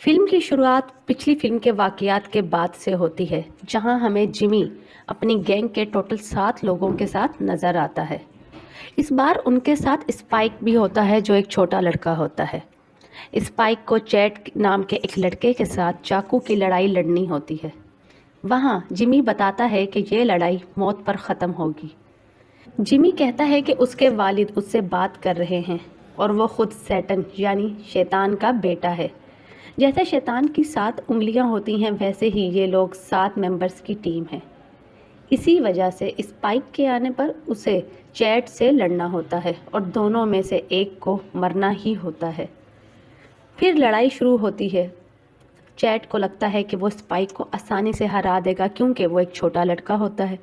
Film की शुरुआत पिछली फिल्म के वाकयात के बाद से होती है, जहां हमें जिमी अपनी गैंग के टोटल 7 लोगों के साथ नजर आता है। इस बार उनके साथ स्पाइक भी होता है, जो एक छोटा लड़का होता है। स्पाइक को चैट नाम के एक लड़के के साथ चाकू की लड़ाई लड़नी होती है। वहां जिमी बताता है कि ये लड़ाई मौत पर ख़त्म होगी। जिमी कहता है कि उसके वालिद उससे बात कर रहे हैं और वो खुद सैटन यानी शैतान का बेटा है। जैसे शैतान की 7 उंगलियां होती हैं, वैसे ही ये लोग 7 मेंबर्स की टीम है। इसी वजह से स्पाइक के आने पर उसे चैट से लड़ना होता है और दोनों में से एक को मरना ही होता है। फिर लड़ाई शुरू होती है। चैट को लगता है कि वो स्पाइक को आसानी से हरा देगा, क्योंकि वो एक छोटा लड़का होता है।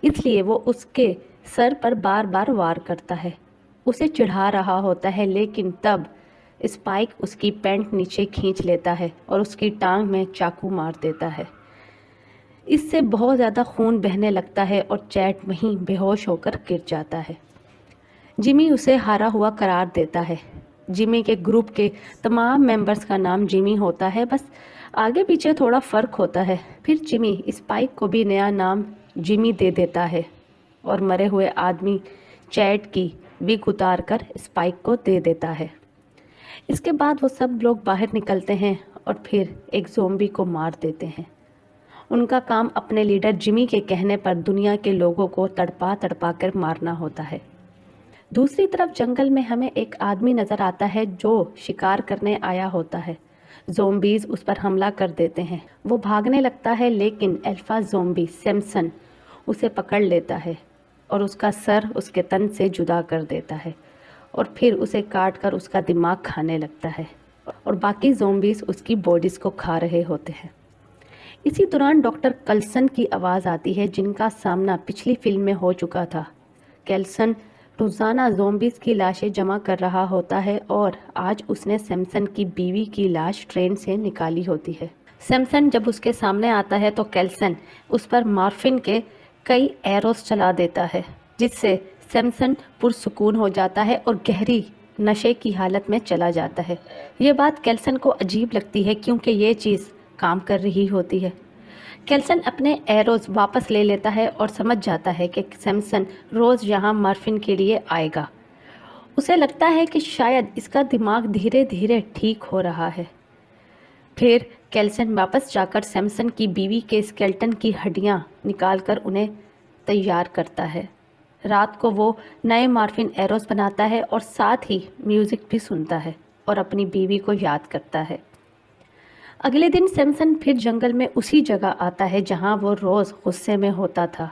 इसलिए वो उसके सर पर बार बार वार करता है, उसे चिढ़ा रहा होता है। लेकिन तब स्पाइक उसकी पैंट नीचे खींच लेता है और उसकी टांग में चाकू मार देता है। इससे बहुत ज़्यादा खून बहने लगता है और चैट वहीं बेहोश होकर गिर जाता है। जिमी उसे हारा हुआ करार देता है। जिमी के ग्रुप के तमाम मेंबर्स का नाम जिमी होता है, बस आगे पीछे थोड़ा फ़र्क होता है। फिर जिमी स्पाइक को भी नया नाम जिमी दे देता है और मरे हुए आदमी चैट की विग उतार कर स्पाइक को दे देता है। इसके बाद वो सब लोग बाहर निकलते हैं और फिर एक ज़ोंबी को मार देते हैं। उनका काम अपने लीडर जिमी के कहने पर दुनिया के लोगों को तड़पा तड़पा कर मारना होता है। दूसरी तरफ जंगल में हमें एक आदमी नज़र आता है जो शिकार करने आया होता है। ज़ोंबीज़ उस पर हमला कर देते हैं। वो भागने लगता है, लेकिन अल्फा ज़ोंबी सैमसन उसे पकड़ लेता है और उसका सर उसके तन से जुदा कर देता है और फिर उसे काट कर उसका दिमाग खाने लगता है और बाकी ज़ोंबीज़ उसकी बॉडीज़ को खा रहे होते हैं। इसी दौरान डॉक्टर कल्सन की आवाज़ आती है, जिनका सामना पिछली फिल्म में हो चुका था। कैल्सन रोज़ाना ज़ोंबीज़ की लाशें जमा कर रहा होता है और आज उसने सैमसन की बीवी की लाश ट्रेन से निकाली होती है। सैमसन जब उसके सामने आता है तो कैल्सन उस पर मॉर्फिन के कई एरोस चला देता है, जिससे सैमसन पुरसुकून हो जाता है और गहरी नशे की हालत में चला जाता है। ये बात कैल्सन को अजीब लगती है, क्योंकि ये चीज़ काम कर रही होती है। कैल्सन अपने एरोज वापस ले लेता है और समझ जाता है कि सैमसन रोज़ यहाँ मॉर्फिन के लिए आएगा। उसे लगता है कि शायद इसका दिमाग धीरे धीरे ठीक हो रहा है। फिर कैल्सन वापस जाकर सैमसन की बीवी के स्केलेटन की हड्डियाँ निकालकर उन्हें तैयार करता है। रात को वो नए मॉर्फिन एरोस बनाता है और साथ ही म्यूज़िक भी सुनता है और अपनी बीवी को याद करता है। अगले दिन सैमसन फिर जंगल में उसी जगह आता है जहां वो रोज़ गुस्से में होता था,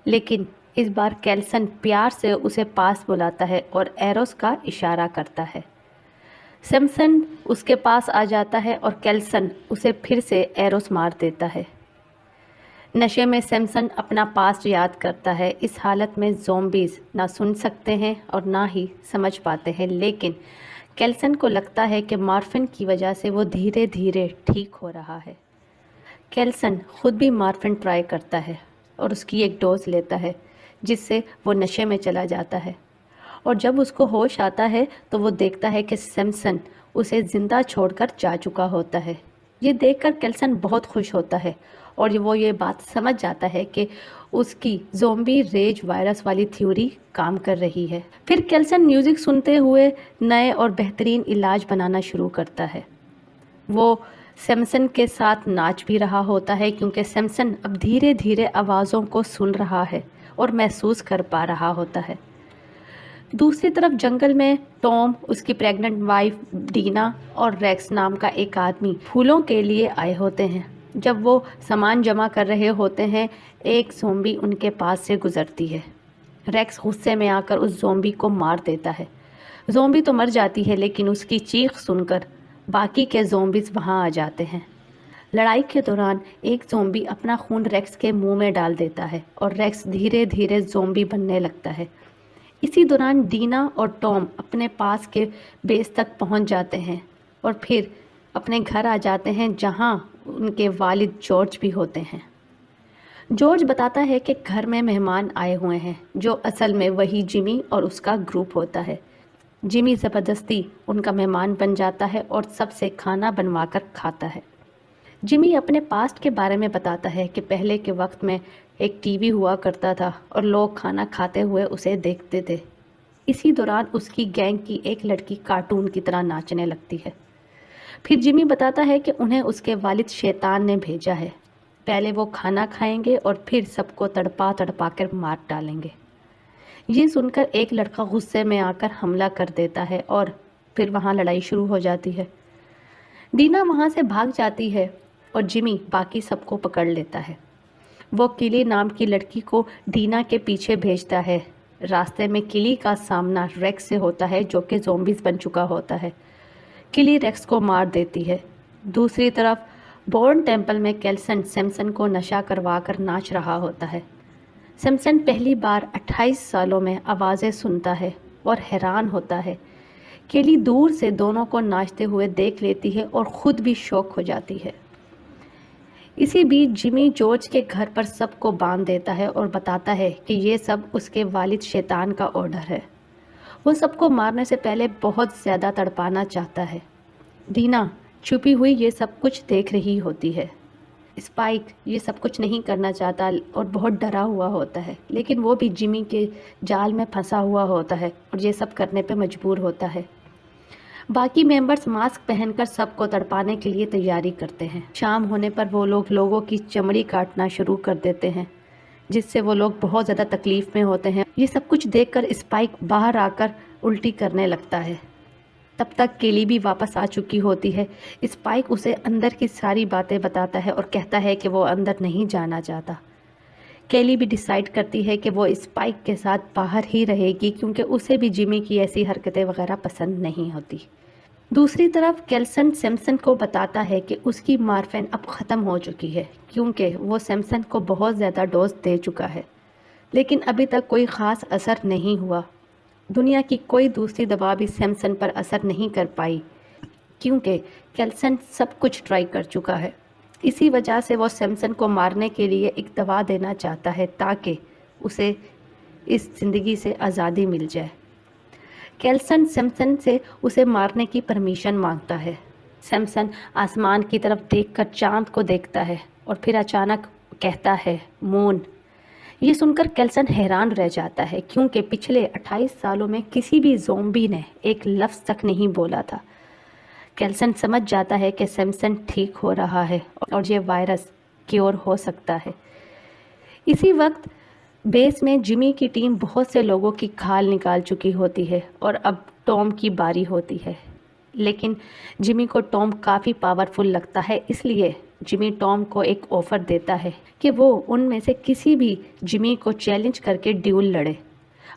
लेकिन इस बार कैल्सन प्यार से उसे पास बुलाता है और एरोस का इशारा करता है। सैमसन उसके पास आ जाता है और कैल्सन उसे फिर से एरोस मार देता है। नशे में सैमसन अपना पास्ट याद करता है। इस हालत में ज़ोंबीज़ ना सुन सकते हैं और ना ही समझ पाते हैं, लेकिन कैल्सन को लगता है कि मॉर्फिन की वजह से वो धीरे धीरे ठीक हो रहा है। कैल्सन खुद भी मॉर्फिन ट्राई करता है और उसकी एक डोज लेता है, जिससे वो नशे में चला जाता है। और जब उसको होश आता है तो वो देखता है कि सैमसन उसे ज़िंदा छोड़कर जा चुका होता है। ये देखकर कैल्सन बहुत खुश होता है और वो ये बात समझ जाता है कि उसकी ज़ोंबी रेज वायरस वाली थ्योरी काम कर रही है। फिर कैल्सन म्यूज़िक सुनते हुए नए और बेहतरीन इलाज बनाना शुरू करता है। वो सैमसन के साथ नाच भी रहा होता है, क्योंकि सैमसन अब धीरे धीरे आवाज़ों को सुन रहा है और महसूस कर पा रहा होता है। दूसरी तरफ जंगल में टॉम, उसकी प्रेग्नेंट वाइफ डीना और रेक्स नाम का एक आदमी फूलों के लिए आए होते हैं। जब वो सामान जमा कर रहे होते हैं, एक ज़ोंबी उनके पास से गुजरती है। रेक्स गुस्से में आकर उस ज़ोंबी को मार देता है। ज़ोंबी तो मर जाती है, लेकिन उसकी चीख सुनकर बाकी के ज़ोंबीज़ वहाँ आ जाते हैं। लड़ाई के दौरान एक ज़ोंबी अपना खून रेक्स के मुंह में डाल देता है और रेक्स धीरे धीरे ज़ोंबी बनने लगता है। इसी दौरान डीना और टॉम अपने पास के बेस तक पहुंच जाते हैं और फिर अपने घर आ जाते हैं, जहां उनके वालिद जॉर्ज भी होते हैं। जॉर्ज बताता है कि घर में मेहमान आए हुए हैं, जो असल में वही जिमी और उसका ग्रुप होता है। जिमी ज़बरदस्ती उनका मेहमान बन जाता है और सबसे खाना बनवा कर खाता है। जिमी अपने पास्ट के बारे में बताता है कि पहले के वक्त में एक टीवी हुआ करता था और लोग खाना खाते हुए उसे देखते थे। इसी दौरान उसकी गैंग की एक लड़की कार्टून की तरह नाचने लगती है। फिर जिमी बताता है कि उन्हें उसके वालिद शैतान ने भेजा है। पहले वो खाना खाएंगे और फिर सबको तड़पा तड़पा कर मार डालेंगे। ये सुनकर एक लड़का गुस्से में आकर हमला कर देता है और फिर वहाँ लड़ाई शुरू हो जाती है। दीना वहाँ से भाग जाती है और जिमी बाकी सबको पकड़ लेता है। वो किली नाम की लड़की को दीना के पीछे भेजता है। रास्ते में किली का सामना रेक्स से होता है जो कि ज़ॉम्बीज़ बन चुका होता है। किली रेक्स को मार देती है। दूसरी तरफ बोर्न टेम्पल में केल्सन सैमसन को नशा करवा कर नाच रहा होता है। सैमसन पहली बार 28 सालों में आवाज़ें सुनता है और हैरान होता है। केली दूर से दोनों को नाचते हुए देख लेती है और ख़ुद भी शौक हो जाती है। इसी बीच जिमी जॉर्ज के घर पर सबको बांध देता है और बताता है कि ये सब उसके वालिद शैतान का ऑर्डर है। वो सबको मारने से पहले बहुत ज़्यादा तड़पाना चाहता है। दीना छुपी हुई ये सब कुछ देख रही होती है। स्पाइक ये सब कुछ नहीं करना चाहता और बहुत डरा हुआ होता है, लेकिन वो भी जिमी के जाल में फंसा हुआ होता है और ये सब करने पे मजबूर होता है। बाकी मेंबर्स मास्क पहनकर सबको तड़पाने के लिए तैयारी करते हैं। शाम होने पर वो लोगों की चमड़ी काटना शुरू कर देते हैं, जिससे वो लोग बहुत ज़्यादा तकलीफ़ में होते हैं। ये सब कुछ देखकर स्पाइक बाहर आकर उल्टी करने लगता है। तब तक केली भी वापस आ चुकी होती है। स्पाइक उसे अंदर की सारी बातें बताता है और कहता है कि वो अंदर नहीं जाना चाहता। केली भी डिसाइड करती है कि वो स्पाइक के साथ बाहर ही रहेगी, क्योंकि उसे भी जिमी की ऐसी हरकतें वगैरह पसंद नहीं होती। दूसरी तरफ केल्सन सैमसन को बताता है कि उसकी मॉर्फिन अब ख़त्म हो चुकी है, क्योंकि वो सैमसन को बहुत ज़्यादा डोज दे चुका है, लेकिन अभी तक कोई ख़ास असर नहीं हुआ। दुनिया की कोई दूसरी दवा भी सैमसन पर असर नहीं कर पाई, क्योंकि केल्सन सब कुछ ट्राई कर चुका है। इसी वजह से वो सैमसन को मारने के लिए एक दवा देना चाहता है ताकि उसे इस ज़िंदगी से आज़ादी मिल जाए। केल्सन सैमसन से उसे मारने की परमिशन मांगता है। सैमसन आसमान की तरफ देखकर चांद को देखता है और फिर अचानक कहता है मून। ये सुनकर केल्सन हैरान रह जाता है, क्योंकि पिछले 28 सालों में किसी भी ज़ॉम्बी ने एक लफ्ज़ तक नहीं बोला था। केल्सन समझ जाता है कि सैमसन ठीक हो रहा है और ये वायरस क्योर हो सकता है। इसी वक्त बेस में जिमी की टीम बहुत से लोगों की खाल निकाल चुकी होती है और अब टॉम की बारी होती है, लेकिन जिमी को टॉम काफ़ी पावरफुल लगता है। इसलिए जिमी टॉम को एक ऑफ़र देता है कि वो उनमें से किसी भी जिमी को चैलेंज करके ड्यूल लड़े।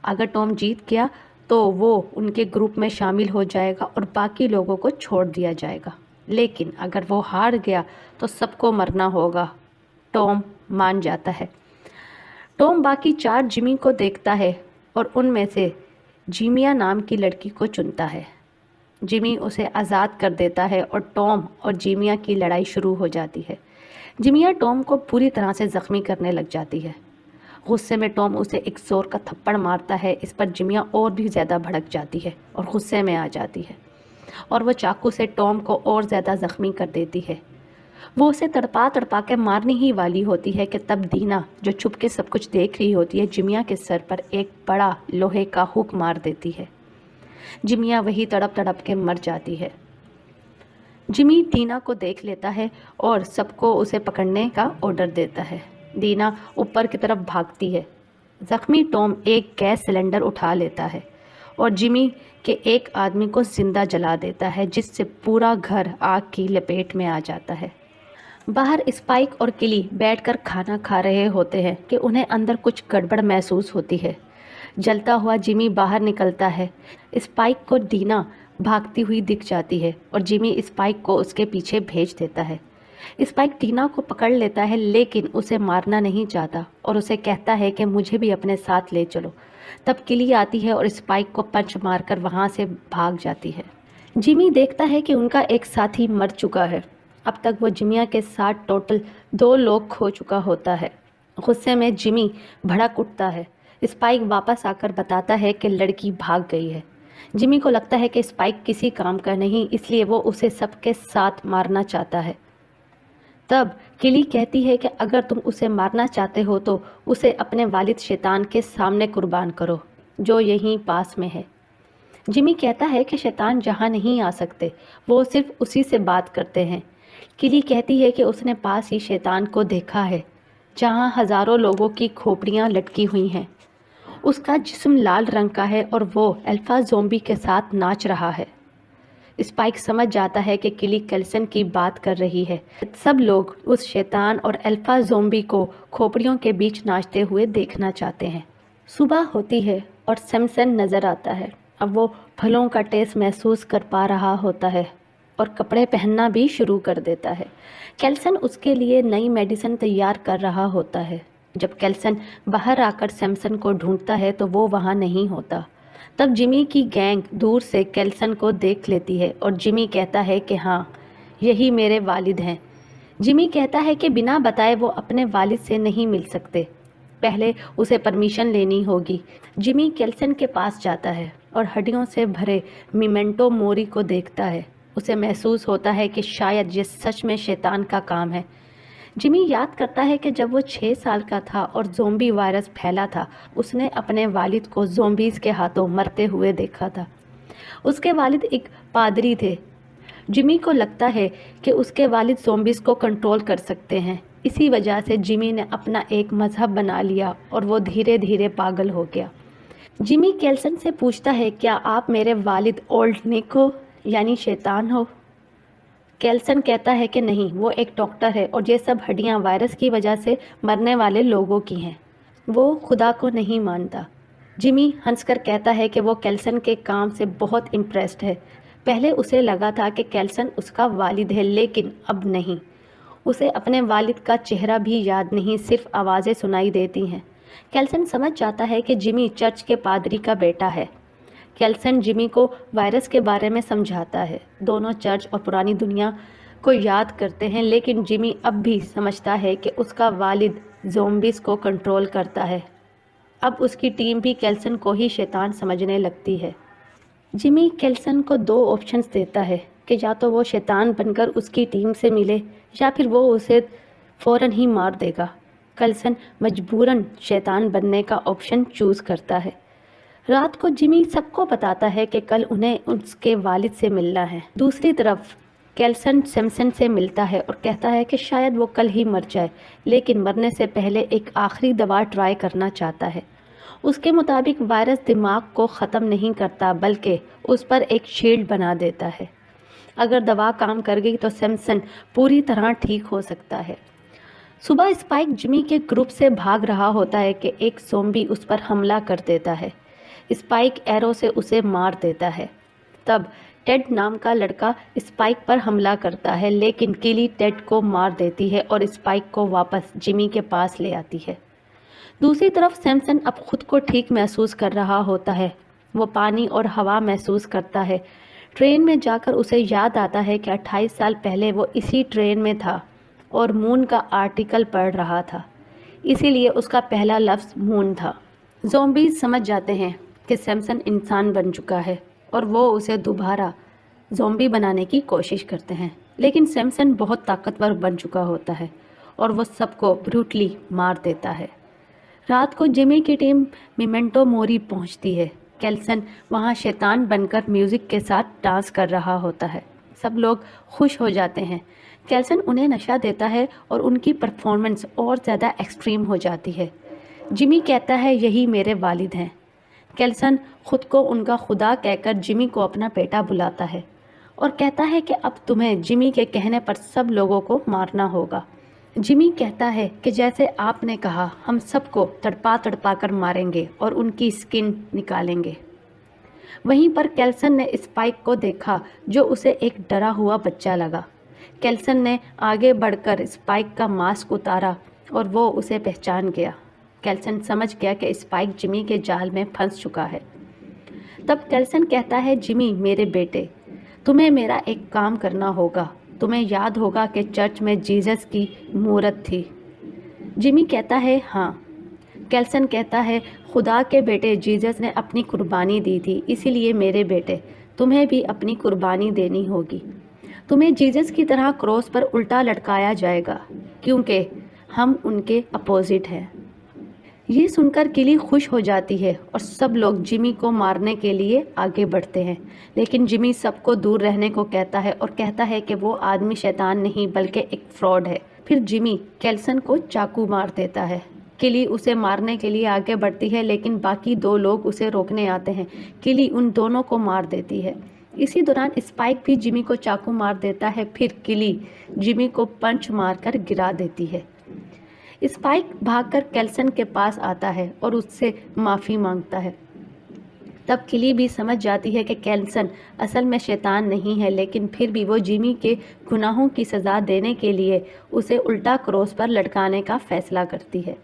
अगर टॉम जीत गया तो वो उनके ग्रुप में शामिल हो जाएगा और बाकी लोगों को छोड़ दिया जाएगा, लेकिन अगर वो हार गया तो सबको मरना होगा। टॉम मान जाता है। टॉम बाकी 4 जिमी को देखता है और उनमें से जीमिया नाम की लड़की को चुनता है। जिमी उसे आज़ाद कर देता है और टॉम और जीमिया की लड़ाई शुरू हो जाती है। जीमिया टॉम को पूरी तरह से ज़ख्मी करने लग जाती है। गुस्से में टॉम उसे एक ज़ोर का थप्पड़ मारता है। इस पर जीमिया और भी ज़्यादा भड़क जाती है और गुस्से में आ जाती है और वह चाकू से टॉम को और ज़्यादा ज़ख्मी कर देती है। वो उसे तड़पा तड़पा के मारने ही वाली होती है कि तब दीना, जो छुप के सब कुछ देख रही होती है, जिमिया के सर पर एक बड़ा लोहे का हुक मार देती है। जिमिया वही तड़प तड़प के मर जाती है। जिमी दीना को देख लेता है और सबको उसे पकड़ने का ऑर्डर देता है। दीना ऊपर की तरफ भागती है। ज़ख्मी टॉम एक गैस सिलेंडर उठा लेता है और जिमी के एक आदमी को जिंदा जला देता है, जिससे पूरा घर आग की लपेट में आ जाता है। बाहर स्पाइक और किली बैठकर खाना खा रहे होते हैं कि उन्हें अंदर कुछ गड़बड़ महसूस होती है। जलता हुआ जिमी बाहर निकलता है। स्पाइक को दीना भागती हुई दिख जाती है और जिमी स्पाइक को उसके पीछे भेज देता है। स्पाइक दीना को पकड़ लेता है, लेकिन उसे मारना नहीं चाहता और उसे कहता है कि मुझे भी अपने साथ ले चलो। तब किली आती है और स्पाइक को पंच मारकर वहाँ से भाग जाती है। जिमी देखता है कि उनका एक साथी मर चुका है। अब तक वो जिमिया के साथ टोटल 2 लोग खो चुका होता है। गुस्से में जिमी भड़क उठता है। स्पाइक वापस आकर बताता है कि लड़की भाग गई है। जिमी को लगता है कि स्पाइक किसी काम का नहीं, इसलिए वो उसे सबके साथ मारना चाहता है। तब किली कहती है कि अगर तुम उसे मारना चाहते हो तो उसे अपने वालिद शैतान के सामने कुर्बान करो, जो यहीं पास में है। जिमी कहता है कि शैतान जहाँ नहीं आ सकते, वो सिर्फ उसी से बात करते हैं। किली कहती है कि उसने पास ही शैतान को देखा है, जहाँ हज़ारों लोगों की खोपड़ियाँ लटकी हुई हैं। उसका जिस्म लाल रंग का है और वो अल्फा ज़ोंबी के साथ नाच रहा है। स्पाइक समझ जाता है कि किली कैल्सन की बात कर रही है। सब लोग उस शैतान और अल्फा ज़ोंबी को खोपड़ियों के बीच नाचते हुए देखना चाहते हैं। सुबह होती है और सैमसन नज़र आता है। अब वो फलों का टेस्ट महसूस कर पा रहा होता है और कपड़े पहनना भी शुरू कर देता है। कैल्सन उसके लिए नई मेडिसिन तैयार कर रहा होता है। जब कैल्सन बाहर आकर सैमसन को ढूंढता है तो वो वहाँ नहीं होता। तब जिमी की गैंग दूर से कैल्सन को देख लेती है और जिमी कहता है कि हाँ, यही मेरे वालिद हैं। जिमी कहता है कि बिना बताए वो अपने वालिद से नहीं मिल सकते, पहले उसे परमिशन लेनी होगी। जिमी कैल्सन के पास जाता है और हड्डियों से भरे मिमेंटो मोरी को देखता है। उसे महसूस होता है कि शायद ये सच में शैतान का काम है। जिमी याद करता है कि जब वो 6 साल का था और ज़ोंबी वायरस फैला था, उसने अपने वालिद को ज़ोंबीज़ के हाथों मरते हुए देखा था। उसके वालिद एक पादरी थे। जिमी को लगता है कि उसके वालिद ज़ोंबीज़ को कंट्रोल कर सकते हैं। इसी वजह से जिमी ने अपना एक मज़हब बना लिया और वो धीरे धीरे पागल हो गया। जिमी कैल्सन से पूछता है, क्या आप मेरे वालिद ओल्ड निक हो, यानी शैतान हो? कैल्सन कहता है कि नहीं, वो एक डॉक्टर है और ये सब हड्डियाँ वायरस की वजह से मरने वाले लोगों की हैं। वो खुदा को नहीं मानता। जिमी हंसकर कहता है कि वो कैल्सन के काम से बहुत इम्प्रेस्ड है। पहले उसे लगा था कि कैल्सन उसका वालिद है, लेकिन अब नहीं। उसे अपने वालिद का चेहरा भी याद नहीं, सिर्फ आवाज़ें सुनाई देती हैं। कैल्सन समझ जाता है कि जिमी चर्च के पादरी का बेटा है। कैल्सन जिमी को वायरस के बारे में समझाता है। दोनों चर्च और पुरानी दुनिया को याद करते हैं, लेकिन जिमी अब भी समझता है कि उसका वालिद ज़ोंबीज़ को कंट्रोल करता है। अब उसकी टीम भी कैल्सन को ही शैतान समझने लगती है। जिमी कैल्सन को 2 ऑप्शंस देता है कि या तो वो शैतान बनकर उसकी टीम से मिले या फिर वो उसे फ़ौरन ही मार देगा। कैल्सन मजबूरन शैतान बनने का ऑप्शन चूज़ करता है। रात को जिमी सबको बताता है कि कल उन्हें उसके वालिद से मिलना है। दूसरी तरफ कैल्सन सैमसन से मिलता है और कहता है कि शायद वो कल ही मर जाए, लेकिन मरने से पहले एक आखिरी दवा ट्राई करना चाहता है। उसके मुताबिक वायरस दिमाग को ख़त्म नहीं करता, बल्कि उस पर एक शील्ड बना देता है। अगर दवा काम कर गई तो सैमसन पूरी तरह ठीक हो सकता है। सुबह स्पाइक जिमी के ग्रुप से भाग रहा होता है कि एक ज़ोंबी उस पर हमला कर देता है। स्पाइक एरो से उसे मार देता है। तब टेड नाम का लड़का स्पाइक पर हमला करता है, लेकिन किली टेड को मार देती है और स्पाइक को वापस जिमी के पास ले आती है। दूसरी तरफ सैमसन अब खुद को ठीक महसूस कर रहा होता है। वो पानी और हवा महसूस करता है। ट्रेन में जाकर उसे याद आता है कि 28 साल पहले वो इसी ट्रेन में था और मून का आर्टिकल पढ़ रहा था, इसीलिए उसका पहला लफ्ज़ मून था। ज़ोंबीज़ समझ जाते हैं कि सैमसन इंसान बन चुका है और वो उसे दोबारा ज़ोंबी बनाने की कोशिश करते हैं, लेकिन सैमसन बहुत ताकतवर बन चुका होता है और वो सबको ब्रूटली मार देता है। रात को जिमी की टीम मिमेंटो मोरी पहुंचती है। कैल्सन वहां शैतान बनकर म्यूज़िक के साथ डांस कर रहा होता है। सब लोग खुश हो जाते हैं। कैल्सन उन्हें नशा देता है और उनकी परफॉर्मेंस और ज़्यादा एक्सट्रीम हो जाती है। जिमी कहता है, यही मेरे वालिद हैं। कैल्सन खुद को उनका खुदा कहकर जिमी को अपना बेटा बुलाता है और कहता है कि अब तुम्हें जिमी के कहने पर सब लोगों को मारना होगा। जिमी कहता है कि जैसे आपने कहा, हम सबको तड़पा तड़पा कर मारेंगे और उनकी स्किन निकालेंगे। वहीं पर कैल्सन ने स्पाइक को देखा, जो उसे एक डरा हुआ बच्चा लगा। कैल्सन ने आगे बढ़कर स्पाइक का मास्क उतारा और वो उसे पहचान गया। कैल्सन समझ गया कि स्पाइक जिमी के जाल में फंस चुका है। तब कैल्सन कहता है, जिमी मेरे बेटे, तुम्हें मेरा एक काम करना होगा। तुम्हें याद होगा कि चर्च में जीसस की मूरत थी। जिमी कहता है, हाँ। कैल्सन कहता है, खुदा के बेटे जीसस ने अपनी कुर्बानी दी थी, इसीलिए मेरे बेटे तुम्हें भी अपनी कुर्बानी देनी होगी। तुम्हें जीसस की तरह क्रॉस पर उल्टा लटकाया जाएगा, क्योंकि हम उनके अपोजिट हैं। ये सुनकर किली खुश हो जाती है और सब लोग जिमी को मारने के लिए आगे बढ़ते हैं, लेकिन जिमी सबको दूर रहने को कहता है और कहता है कि वो आदमी शैतान नहीं बल्कि एक फ्रॉड है। फिर जिमी कैल्सन को चाकू मार देता है। किली उसे मारने के लिए आगे बढ़ती है, लेकिन बाकी दो लोग उसे रोकने आते हैं। किली उन दोनों को मार देती है। इसी दौरान स्पाइक भी जिमी को चाकू मार देता है। फिर किली जिमी को पंच मारकर गिरा देती है। स्पाइक भागकर कैल्सन के पास आता है और उससे माफ़ी मांगता है। तब किली भी समझ जाती है कि कैल्सन असल में शैतान नहीं है, लेकिन फिर भी वो जिमी के गुनाहों की सज़ा देने के लिए उसे उल्टा क्रॉस पर लटकाने का फैसला करती है।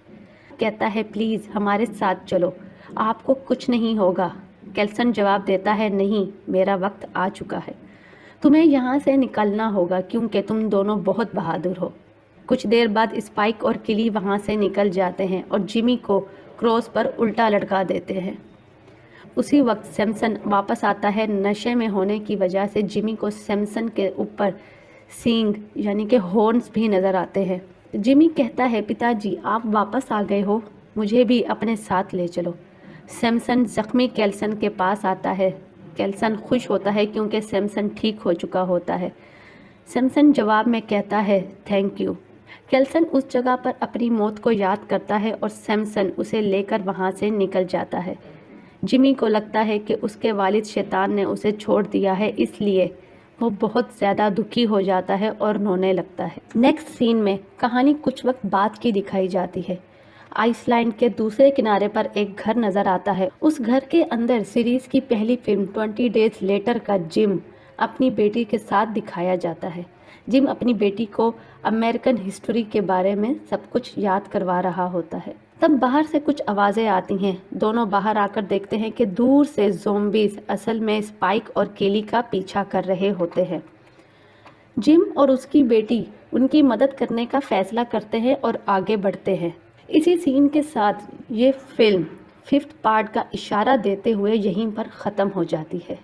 कहता है, प्लीज़ हमारे साथ चलो, आपको कुछ नहीं होगा। कैल्सन जवाब देता है, नहीं, मेरा वक्त आ चुका है। तुम्हें यहाँ से निकलना होगा क्योंकि तुम दोनों बहुत बहादुर हो। कुछ देर बाद स्पाइक और किली वहाँ से निकल जाते हैं और जिमी को क्रॉस पर उल्टा लटका देते हैं। उसी वक्त सैमसन वापस आता है। नशे में होने की वजह से जिमी को सैमसन के ऊपर सींग यानी कि हॉर्न्स भी नज़र आते हैं। जिमी कहता है, पिताजी आप वापस आ गए हो, मुझे भी अपने साथ ले चलो। सैमसन जख्मी कैल्सन के पास आता है। कैल्सन खुश होता है क्योंकि सैमसन ठीक हो चुका होता है। सैमसन जवाब में कहता है, थैंक यू। कैल्सन उस जगह पर अपनी मौत को याद करता है और सैमसन उसे लेकर वहाँ से निकल जाता है। जिमी को लगता है कि उसके वालिद शैतान ने उसे छोड़ दिया है, इसलिए वो बहुत ज़्यादा दुखी हो जाता है और रोने लगता है। नेक्स्ट सीन में कहानी कुछ वक्त बाद की दिखाई जाती है। आइसलैंड के दूसरे किनारे पर एक घर नज़र आता है। उस घर के अंदर सीरीज़ की पहली फिल्म 20 डेज लेटर का जिम अपनी बेटी के साथ दिखाया जाता है। जिम अपनी बेटी को अमेरिकन हिस्ट्री के बारे में सब कुछ याद करवा रहा होता है। तब बाहर से कुछ आवाज़ें आती हैं। दोनों बाहर आकर देखते हैं कि दूर से ज़ॉम्बीज़ असल में स्पाइक और केली का पीछा कर रहे होते हैं। जिम और उसकी बेटी उनकी मदद करने का फैसला करते हैं और आगे बढ़ते हैं। इसी सीन के साथ ये फिल्म 5th पार्ट का इशारा देते हुए यहीं पर ख़त्म हो जाती है।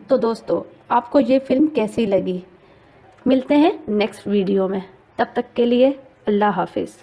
तो दोस्तों, आपको ये फिल्म कैसी लगी? मिलते हैं नेक्स्ट वीडियो में। तब तक के लिए अल्लाह हाफिज़।